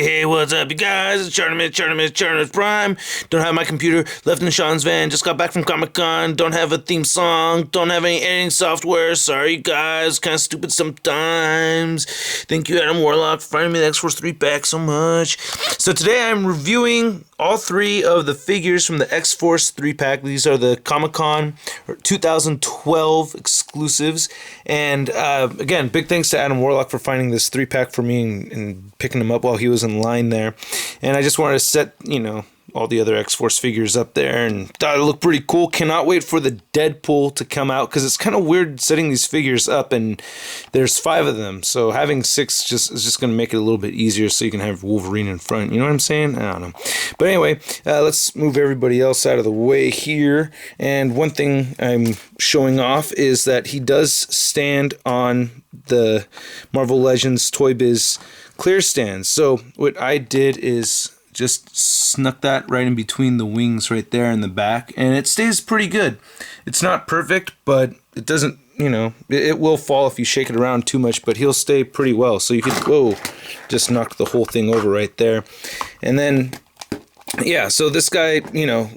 Hey, what's up, you guys? It's Chartermus Prime. Don't have my computer, left in Sean's van, just got back from Comic-Con, don't have a theme song, don't have any editing software, sorry guys, kind of stupid sometimes. Thank you, Adam Warlock, for finding me the X-Force 3-pack so much. So today I'm reviewing all three of the figures from the X-Force 3-pack. These are the Comic-Con 2012 exclusives. And again, big thanks to Adam Warlock for finding this 3-pack for me and picking them up while he was in line there. And I just wanted to set, all the other X-Force figures up there and thought it looked pretty cool. Cannot wait for the Deadpool to come out because it's kind of weird setting these figures up and there's 5 of them. So having 6 is just going to make it a little bit easier so you can have Wolverine in front. You know what I'm saying? I don't know. But anyway, let's move everybody else out of the way here. And one thing I'm showing off is that he does stand on the Marvel Legends Toy Biz clear stands. So what I did is just snuck that right in between the wings right there in the back, and it stays pretty good. It's not perfect, but it doesn't, it will fall if you shake it around too much, but he'll stay pretty well. So you could, just knock the whole thing over right there. And then, yeah, so this guy,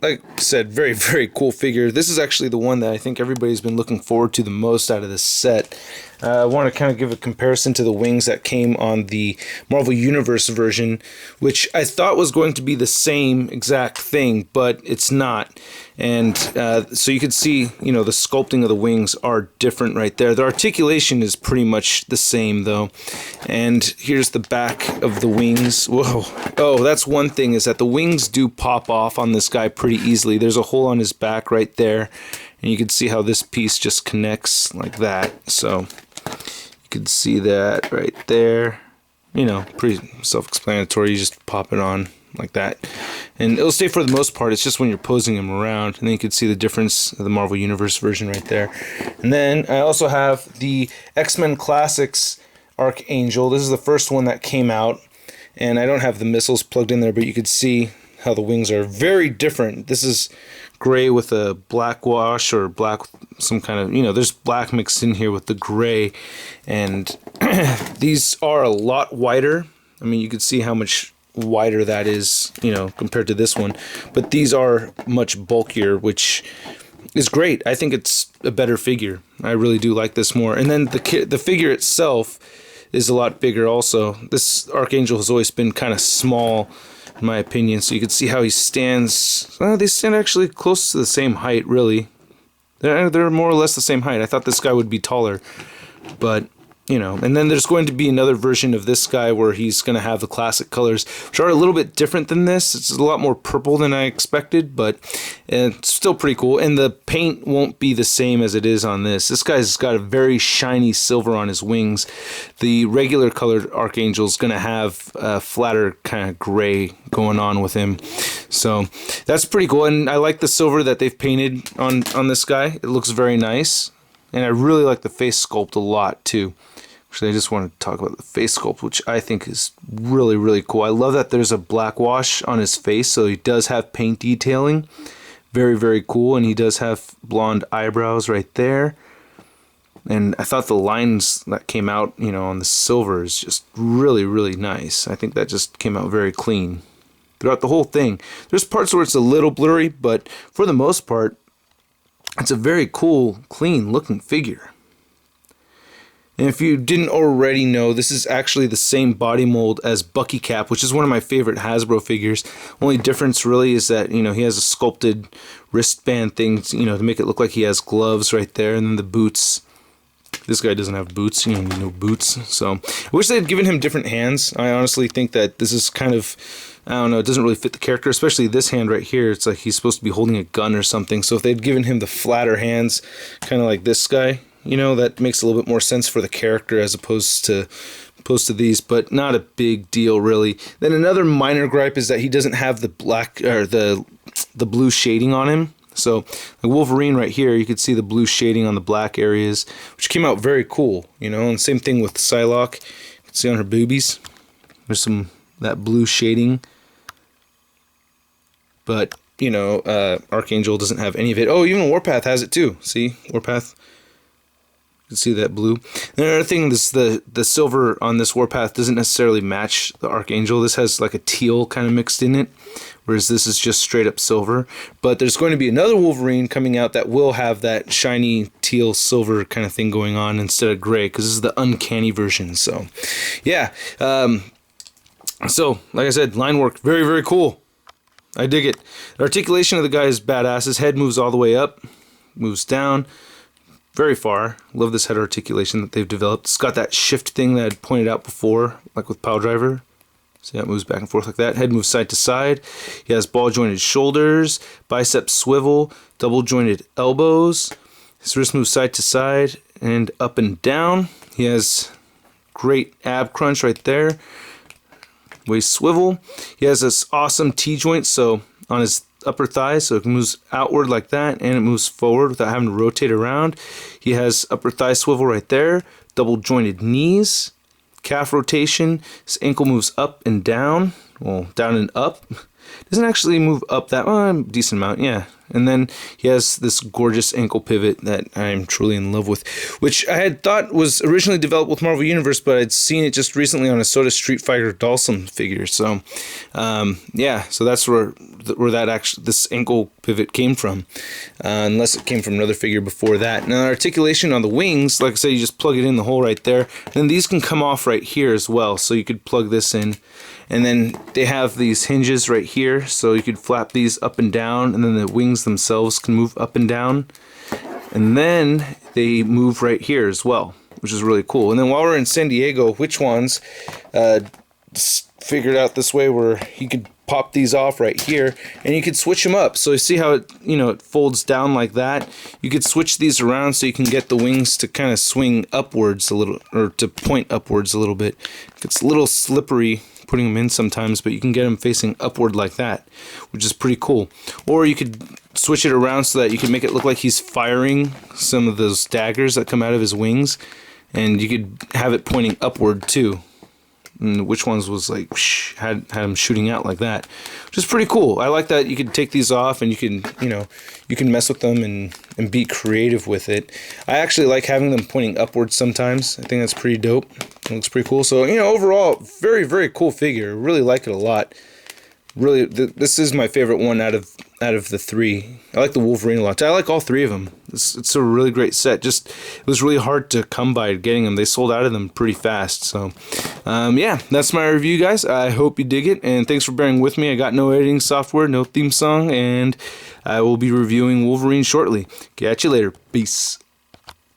like I said, very, very cool figure. This is actually the one that I think everybody's been looking forward to the most out of this set. I want to kind of give a comparison to the wings that came on the Marvel Universe version, which I thought was going to be the same exact thing, but it's not. And so you can see, the sculpting of the wings are different right there. The articulation is pretty much the same, though. And here's the back of the wings. Whoa. Oh, that's one thing, is that the wings do pop off on this guy pretty easily. There's a hole on his back right there. And you can see how this piece just connects like that. So you can see that right there. Pretty self-explanatory. You just pop it on like that. And it'll stay for the most part. It's just when you're posing him around. And then you can see the difference of the Marvel Universe version right there. And then I also have the X-Men Classics Archangel. This is the first one that came out. And I don't have the missiles plugged in there, but you can see how the wings are very different. This is gray with a black wash or black, some kind of, there's black mixed in here with the gray. And these are a lot wider. I mean, you can see how much wider that is, compared to this one. But these are much bulkier, which is great. I think it's a better figure. I really do like this more. And then the figure itself is a lot bigger also. This Archangel has always been kind of small, in my opinion, so you can see how he stands. They stand actually close to the same height, really. They're more or less the same height. I thought this guy would be taller, but and then there's going to be another version of this guy where he's going to have the classic colors, which are a little bit different than this. It's a lot more purple than I expected, but it's still pretty cool. And the paint won't be the same as it is on this. This guy's got a very shiny silver on his wings. The regular colored Archangel is going to have a flatter kind of gray going on with him. So that's pretty cool. And I like the silver that they've painted on this guy. It looks very nice. And I really like the face sculpt a lot too. Actually, I just want to talk about the face sculpt, which I think is really, really cool. I love that there's a black wash on his face, so he does have paint detailing. Very, very cool. And he does have blonde eyebrows right there. And I thought the lines that came out, on the silver is just really, really nice. I think that just came out very clean throughout the whole thing. There's parts where it's a little blurry, but for the most part, it's a very cool, clean looking figure. And if you didn't already know, this is actually the same body mold as Bucky Cap, which is one of my favorite Hasbro figures. Only difference really is that, he has a sculpted wristband thing, to make it look like he has gloves right there, and then the boots. This guy doesn't have boots, no boots. So I wish they had given him different hands. I honestly think that this is kind of, I don't know, it doesn't really fit the character, especially this hand right here. It's like he's supposed to be holding a gun or something. So if they'd given him the flatter hands, kind of like this guy, that makes a little bit more sense for the character as opposed to these, but not a big deal really. Then another minor gripe is that he doesn't have the black or the blue shading on him. So like Wolverine right here, you could see the blue shading on the black areas, which came out very cool, and same thing with Psylocke. You can see on her boobies, there's that blue shading. But, Archangel doesn't have any of it. Oh, even Warpath has it too. See? Warpath. can see that blue. And another thing, the silver on this warpath doesn't necessarily match the Archangel. This has like a teal kind of mixed in it, whereas this is just straight up silver. But there's going to be another Wolverine coming out that will have that shiny teal silver kind of thing going on instead of gray, because this is the Uncanny version. So yeah, so like I said, line work, very, very cool. I dig it. The articulation of the guy is badass. His head moves all the way up, moves down very far. Love this head articulation that they've developed. It's got that shift thing that I had pointed out before, like with Pile Driver. See how it moves back and forth like that. Head moves side to side. He has ball jointed shoulders, biceps swivel, double jointed elbows. His wrist moves side to side and up and down. He has great ab crunch right there. Waist swivel. He has this awesome T-joint so on his upper thigh, so it moves outward like that, and it moves forward without having to rotate around. He has upper thigh swivel right there, double jointed knees, calf rotation. His ankle moves up and down, well, down and up. Doesn't actually move up that decent amount, yeah. And then he has this gorgeous ankle pivot that I'm truly in love with, which I had thought was originally developed with Marvel Universe, but I'd seen it just recently on a Soda Street Fighter Dalsum figure. So, yeah, so that's where this ankle pivot came from, unless it came from another figure before that. Now, articulation on the wings, like I said, you just plug it in the hole right there. And these can come off right here as well, so you could plug this in. And then they have these hinges right here, so you could flap these up and down, and then the wings themselves can move up and down. And then they move right here as well, which is really cool. And then while we're in San Diego, Which Ones figured out this way where you could pop these off right here, and you could switch them up. So you see how it, it folds down like that? You could switch these around so you can get the wings to kind of swing upwards a little, or to point upwards a little bit. It's a little slippery putting them in sometimes, but you can get them facing upward like that, which is pretty cool. Or you could switch it around so that you can make it look like he's firing some of those daggers that come out of his wings, and you could have it pointing upward too. And Which Ones was like had him shooting out like that, which is pretty cool. I like that you could take these off and you can you can mess with them and be creative with it. I actually like having them pointing upwards sometimes. I think that's pretty dope. It looks pretty cool. So overall, very, very cool figure. Really like it a lot. Really, this is my favorite one out of the three. I like the Wolverine a lot. I like all three of them. It's a really great set. Just, it was really hard to come by getting them. They sold out of them pretty fast. So, yeah, that's my review, guys. I hope you dig it, and thanks for bearing with me. I got no editing software, no theme song, and I will be reviewing Wolverine shortly. Catch you later. Peace.